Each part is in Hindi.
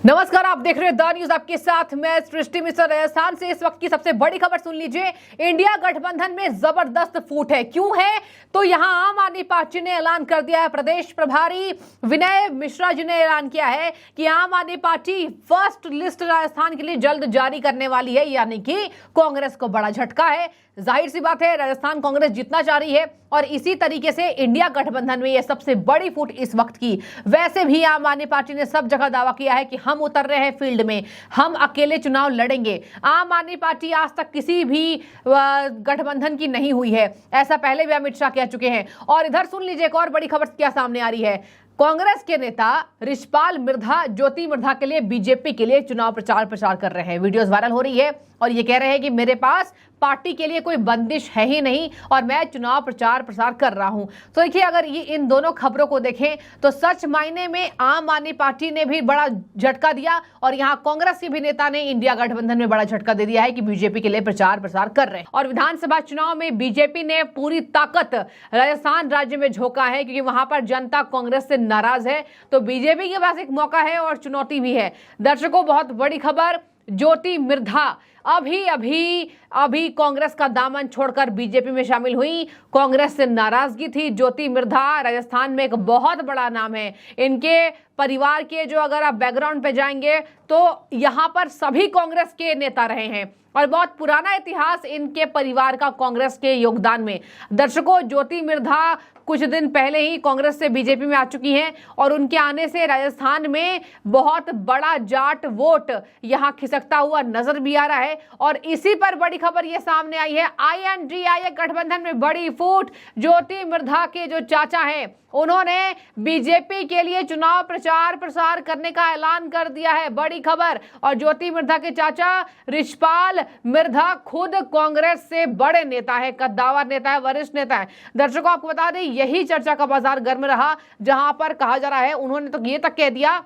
नमस्कार, आप देख रहे हैं द न्यूज। आपके साथ मैं सृष्टि मिश्र। राजस्थान से इस वक्त की सबसे बड़ी खबर सुन लीजिए। इंडिया गठबंधन में जबरदस्त फूट है। क्यों है? तो यहां आम आदमी पार्टी ने ऐलान कर दिया है। प्रदेश प्रभारी विनय मिश्रा जी ने ऐलान किया है कि आम आदमी पार्टी फर्स्ट लिस्ट राजस्थान के लिए जल्द जारी करने वाली है, यानी कि कांग्रेस को बड़ा झटका है। जाहिर सी बात है, राजस्थान कांग्रेस जीतना चाह रही है और इसी तरीके से इंडिया गठबंधन में यह सबसे बड़ी फूट इस वक्त की। वैसे भी आम आदमी पार्टी ने सब जगह दावा किया है कि हम उतर रहे हैं फील्ड में, हम अकेले चुनाव लड़ेंगे। आम आदमी पार्टी आज तक किसी भी गठबंधन की नहीं हुई है, ऐसा पहले भी अमित शाह कह चुके हैं। और इधर सुन लीजिए एक और बड़ी खबर क्या सामने आ रही है। कांग्रेस के नेता रिछपाल मिर्धा ज्योति मिर्धा के लिए बीजेपी के लिए चुनाव प्रचार कर रहे हैं। वीडियोस वायरल हो रही है और ये कह रहे हैं कि मेरे पास पार्टी के लिए कोई बंदिश है ही नहीं और मैं चुनाव प्रचार कर रहा हूं। तो देखिए, अगर ये इन दोनों खबरों को देखें तो सच मायने में आम आदमी पार्टी ने भी बड़ा झटका दिया और यहां कांग्रेस के भी नेता ने इंडिया गठबंधन में बड़ा झटका दे दिया है कि बीजेपी के लिए प्रचार कर रहे हैं। और विधानसभा चुनाव में बीजेपी ने पूरी ताकत राजस्थान राज्य में झोंका है, क्योंकि वहां पर जनता कांग्रेस से नाराज है। तो बीजेपी के पास एक मौका है और चुनौती भी है। दर्शकों, बहुत बड़ी खबर, ज्योति मिर्धा अभी कांग्रेस का दामन छोड़कर बीजेपी में शामिल हुई। कांग्रेस से नाराजगी थी। ज्योति मिर्धा राजस्थान में एक बहुत बड़ा नाम है। इनके परिवार के जो अगर आप बैकग्राउंड पे जाएंगे तो यहाँ पर सभी कांग्रेस के नेता रहे हैं और बहुत पुराना इतिहास इनके परिवार का कांग्रेस के योगदान में। दर्शकों, ज्योति मिर्धा कुछ दिन पहले ही कांग्रेस से बीजेपी में आ चुकी हैं और उनके आने से राजस्थान में बहुत बड़ा जाट वोट यहां खिसकता हुआ नजर भी आ रहा है। और इसी पर बड़ी खबर यह सामने आई है। INDIA गठबंधन में बड़ी फूट। ज्योति मिर्धा के जो चाचा हैं उन्होंने बीजेपी के लिए चुनाव प्रचार करने का ऐलान कर दिया है। बड़ी खबर। और ज्योति मिर्धा के चाचा रिछपाल मिर्धा खुद कांग्रेस से बड़े नेता है, कद्दावर नेता है, वरिष्ठ नेता है। दर्शकों, आपको बता दें, यही चर्चा का बाजार गर्म रहा, जहां पर कहा जा रहा है, उन्होंने तो ये तक कह दिया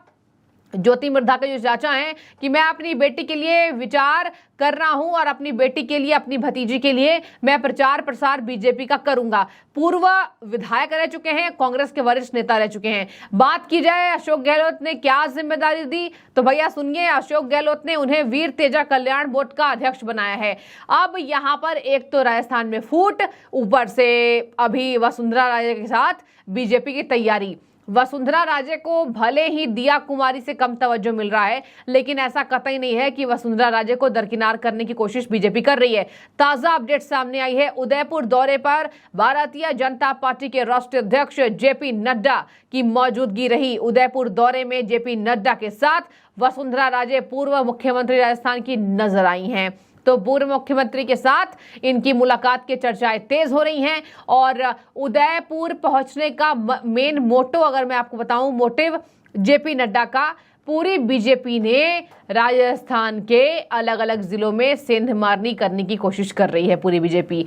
ज्योति मिर्धा के जो चाचा हैं कि मैं अपनी बेटी के लिए विचार कर रहा हूं और अपनी बेटी के लिए, अपनी भतीजी के लिए मैं प्रचार बीजेपी का करूंगा। पूर्व विधायक रह चुके हैं, कांग्रेस के वरिष्ठ नेता रह चुके हैं। बात की जाए अशोक गहलोत ने क्या जिम्मेदारी दी, तो भैया सुनिए, अशोक गहलोत ने उन्हें वीर तेजा कल्याण बोर्ड का अध्यक्ष बनाया है। अब यहां पर एक तो राजस्थान में फूट, ऊपर से अभी वसुंधरा राजे के साथ बीजेपी की तैयारी। वसुंधरा राजे को भले ही दिया कुमारी से कम तवज्जो मिल रहा है, लेकिन ऐसा कतई नहीं है कि वसुंधरा राजे को दरकिनार करने की कोशिश बीजेपी कर रही है। ताजा अपडेट सामने आई है। उदयपुर दौरे पर भारतीय जनता पार्टी के राष्ट्रीय अध्यक्ष JP नड्डा की मौजूदगी रही। उदयपुर दौरे में JP नड्डा के साथ वसुंधरा राजे पूर्व मुख्यमंत्री राजस्थान की नजर आई हैं। तो पूर्व मुख्यमंत्री के साथ इनकी मुलाकात की चर्चाएं तेज हो रही हैं। और उदयपुर पहुंचने का मेन मोटो, अगर मैं आपको बताऊं, मोटिव JP नड्डा का, पूरी बीजेपी ने राजस्थान के अलग अलग जिलों में सेंधमारनी करने की कोशिश कर रही है। पूरी बीजेपी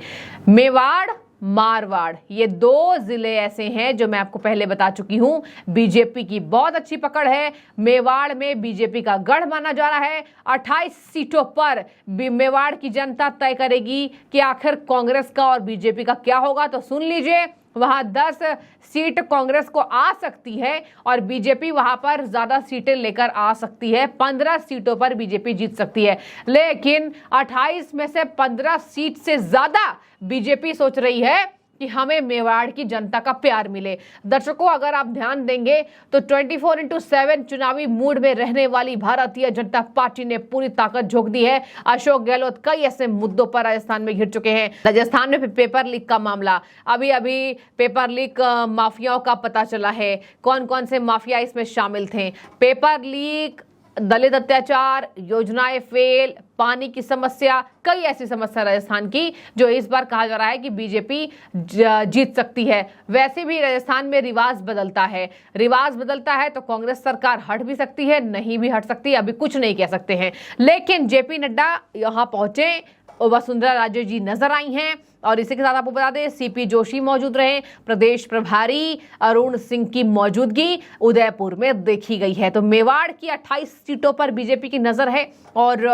मेवाड़, मारवाड़, ये दो जिले ऐसे हैं जो मैं आपको पहले बता चुकी हूं, बीजेपी की बहुत अच्छी पकड़ है। मेवाड़ में बीजेपी का गढ़ माना जा रहा है। 28 सीटों पर मेवाड़ की जनता तय करेगी कि आखिर कांग्रेस का और बीजेपी का क्या होगा। तो सुन लीजिए, वहां 10 सीट कांग्रेस को आ सकती है और बीजेपी वहां पर ज्यादा सीटें लेकर आ सकती है। 15 सीटों पर बीजेपी जीत सकती है, लेकिन 28 में से 15 सीट से ज्यादा बीजेपी सोच रही है कि हमें मेवाड़ की जनता का प्यार मिले। दर्शकों, अगर आप ध्यान देंगे तो 24/7 चुनावी मूड में रहने वाली भारतीय जनता पार्टी ने पूरी ताकत झोंक दी है। अशोक गहलोत कई ऐसे मुद्दों पर राजस्थान में घिर चुके हैं। राजस्थान में पेपर लीक का मामला, अभी पेपर लीक माफियाओं का पता चला है। कौन कौन से माफिया इसमें शामिल थे। पेपर लीक, दलित अत्याचार, योजनाएं फेल, पानी की समस्या, कई ऐसी समस्या राजस्थान की जो इस बार कहा जा रहा है कि बीजेपी जीत सकती है। वैसे भी राजस्थान में रिवाज बदलता है तो कांग्रेस सरकार हट भी सकती है, नहीं भी हट सकती, अभी कुछ नहीं कह सकते हैं। लेकिन JP नड्डा यहां पहुंचे, वसुंधरा राजे जी नजर आई हैं। और इसी के साथ आपको बता दें, CP जोशी मौजूद रहे। प्रदेश प्रभारी अरुण सिंह की मौजूदगी उदयपुर में देखी गई है। तो मेवाड़ की 28 सीटों पर बीजेपी की नजर है और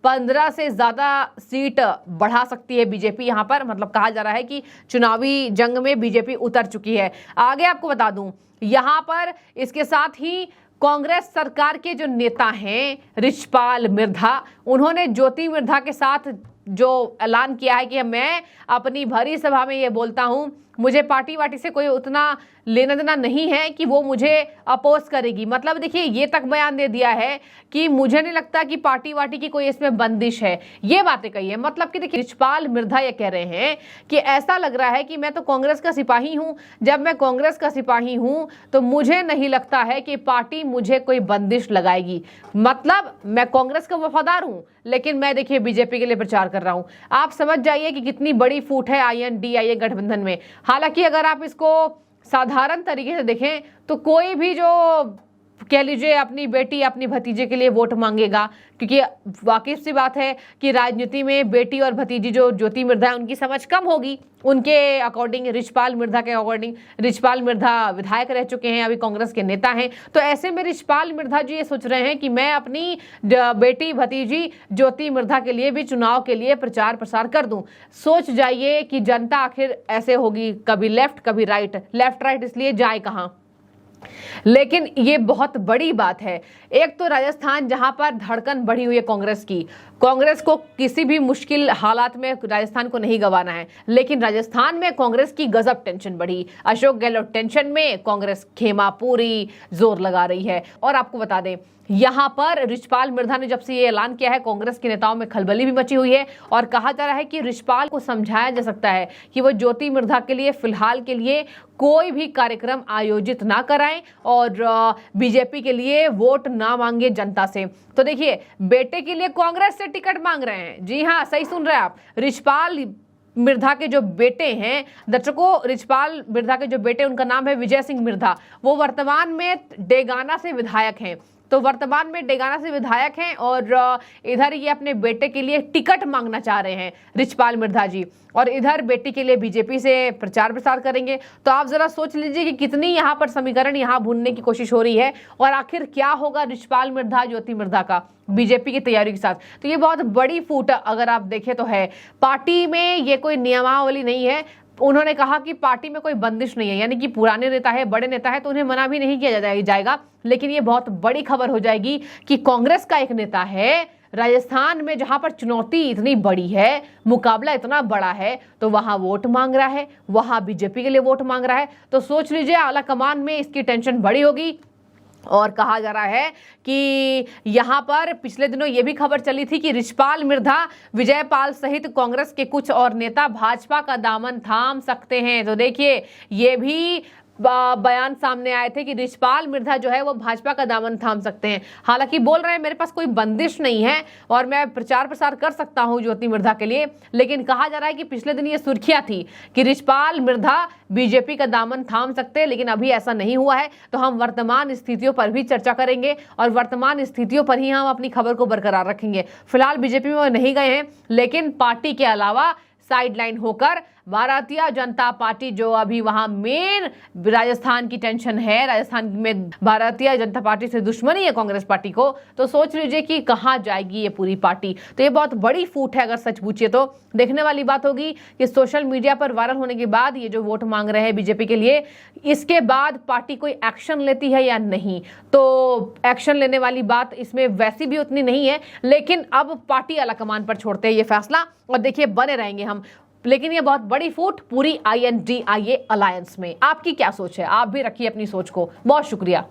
15 से ज्यादा सीट बढ़ा सकती है बीजेपी यहां पर। मतलब कहा जा रहा है कि चुनावी जंग में बीजेपी उतर चुकी है। आगे आपको बता दूं, यहां पर इसके साथ ही कांग्रेस सरकार के जो नेता हैं रिचपाल मिर्धा, उन्होंने ज्योति मिर्धा के साथ जो ऐलान किया है कि मैं अपनी भरी सभा में ये बोलता हूं, मुझे पार्टी वार्टी से कोई उतना लेना देना नहीं है कि वो मुझे अपोज करेगी। मतलब देखिए ये तक बयान दे दिया है कि मुझे नहीं लगता कि पार्टी वार्टी की कोई इसमें बंदिश है, ये बातें कही है। मतलब कि देखिए रिचपाल मिर्धा ये कह रहे हैं कि ऐसा लग रहा है कि मैं तो कांग्रेस का सिपाही हूं, जब मैं कांग्रेस का सिपाही हूं तो मुझे नहीं लगता है कि पार्टी मुझे कोई बंदिश लगाएगी। मतलब मैं कांग्रेस का वफादार हूं, लेकिन मैं देखिए बीजेपी के लिए प्रचार कर रहा हूं। आप समझ जाइए कि कितनी बड़ी फूट है INDIA गठबंधन में। हालांकि अगर आप इसको साधारण तरीके से देखें तो कोई भी जो कह लीजिए अपनी बेटी अपनी भतीजे के लिए वोट मांगेगा, क्योंकि वाकिफ सी बात है कि राजनीति में बेटी और भतीजी जो ज्योति मिर्धा है उनकी समझ कम होगी। उनके अकॉर्डिंग, रिचपाल मिर्धा के अकॉर्डिंग, रिचपाल मिर्धा विधायक रह चुके हैं, अभी कांग्रेस के नेता हैं। तो ऐसे में रिचपाल मिर्धा जी ये सोच रहे हैं कि मैं अपनी बेटी भतीजी ज्योति मिर्धा के लिए भी चुनाव के लिए प्रचार प्रसार कर दूं। सोच जाइए कि जनता आखिर ऐसे होगी, कभी लेफ्ट कभी राइट, लेफ्ट राइट इसलिए जाए कहां। लेकिन ये बहुत बड़ी बात है। एक तो राजस्थान जहां पर धड़कन बढ़ी हुई है कांग्रेस की, कांग्रेस को किसी भी मुश्किल हालात में राजस्थान को नहीं गंवाना है, लेकिन राजस्थान में कांग्रेस की गजब टेंशन बढ़ी। अशोक गहलोत टेंशन में, कांग्रेस खेमा पूरी जोर लगा रही है। और आपको बता दें यहां पर रिचपाल मिर्धा ने जब से ये ऐलान किया है, कांग्रेस के नेताओं में खलबली भी मची हुई है और कहा जा रहा है कि रिचपाल को समझाया जा सकता है कि वो ज्योति मिर्धा के लिए फिलहाल के लिए कोई भी कार्यक्रम आयोजित ना कराएं और बीजेपी के लिए वोट ना मांगे जनता से। तो देखिए बेटे के लिए कांग्रेस से टिकट मांग रहे हैं। जी हाँ, सही सुन रहे हैं आप। रिचपाल मिर्धा के जो बेटे हैं, दर्शकों, रिचपाल मिर्धा के जो बेटे, उनका नाम है विजय सिंह मिर्धा। वो वर्तमान में डेगाना से विधायक हैं। तो वर्तमान में डेगाना से विधायक हैं और इधर ये अपने बेटे के लिए टिकट मांगना चाह रहे हैं रिचपाल मिर्धा जी, और इधर बेटी के लिए बीजेपी से प्रचार प्रसार करेंगे। तो आप जरा सोच लीजिए कि कितनी यहाँ पर समीकरण यहाँ भूनने की कोशिश हो रही है और आखिर क्या होगा रिचपाल मिर्धा ज्योति मिर्धा का बीजेपी की तैयारी के साथ। तो ये बहुत बड़ी फूट अगर आप देखें तो है। पार्टी में ये कोई नियमावली नहीं है। उन्होंने कहा कि पार्टी में कोई बंदिश नहीं है, यानी कि पुराने नेता है, बड़े नेता है, तो उन्हें मना भी नहीं किया जाएगा। लेकिन ये बहुत बड़ी खबर हो जाएगी कि कांग्रेस का एक नेता है राजस्थान में, जहां पर चुनौती इतनी बड़ी है, मुकाबला इतना बड़ा है, तो वहां वोट मांग रहा है, वहां बीजेपी के लिए वोट मांग रहा है। तो सोच लीजिए आला कमान में इसकी टेंशन बड़ी होगी। और कहा जा रहा है कि यहां पर पिछले दिनों यह भी खबर चली थी कि रिचपाल मिर्धा, विजयपाल सहित कांग्रेस के कुछ और नेता भाजपा का दामन थाम सकते हैं। तो देखिए ये भी बयान सामने आए थे कि रिचपाल मिर्धा जो है वो भाजपा का दामन थाम सकते हैं। हालांकि बोल रहे हैं मेरे पास कोई बंदिश नहीं है और मैं प्रचार प्रसार कर सकता हूं ज्योति मिर्धा के लिए। लेकिन कहा जा रहा है कि पिछले दिन ये सुर्खियां थी कि रिचपाल मिर्धा बीजेपी का दामन थाम सकते हैं, लेकिन अभी ऐसा नहीं हुआ है। तो हम वर्तमान स्थितियों पर भी चर्चा करेंगे और वर्तमान स्थितियों पर ही हम अपनी खबर को बरकरार रखेंगे। फिलहाल बीजेपी में वो नहीं गए हैं, लेकिन पार्टी के अलावा साइडलाइन होकर भारतीय जनता पार्टी, जो अभी वहां मेन राजस्थान की टेंशन है, राजस्थान में भारतीय जनता पार्टी से दुश्मनी है कांग्रेस पार्टी को, तो सोच लीजिए कि कहां जाएगी ये पूरी पार्टी। तो ये बहुत बड़ी फूट है अगर सच पूछिए तो। देखने वाली बात होगी कि सोशल मीडिया पर वायरल होने के बाद ये जो वोट मांग रहे हैं बीजेपी के लिए, इसके बाद पार्टी कोई एक्शन लेती है या नहीं। तो एक्शन लेने वाली बात इसमें वैसी भी उतनी नहीं है, लेकिन अब पार्टी आलाकमान पर छोड़ते हैं ये फैसला और देखिए बने रहेंगे हम। लेकिन ये बहुत बड़ी फूट पूरी INDIA अलायंस में। आपकी क्या सोच है? आप भी रखिए अपनी सोच को। बहुत शुक्रिया।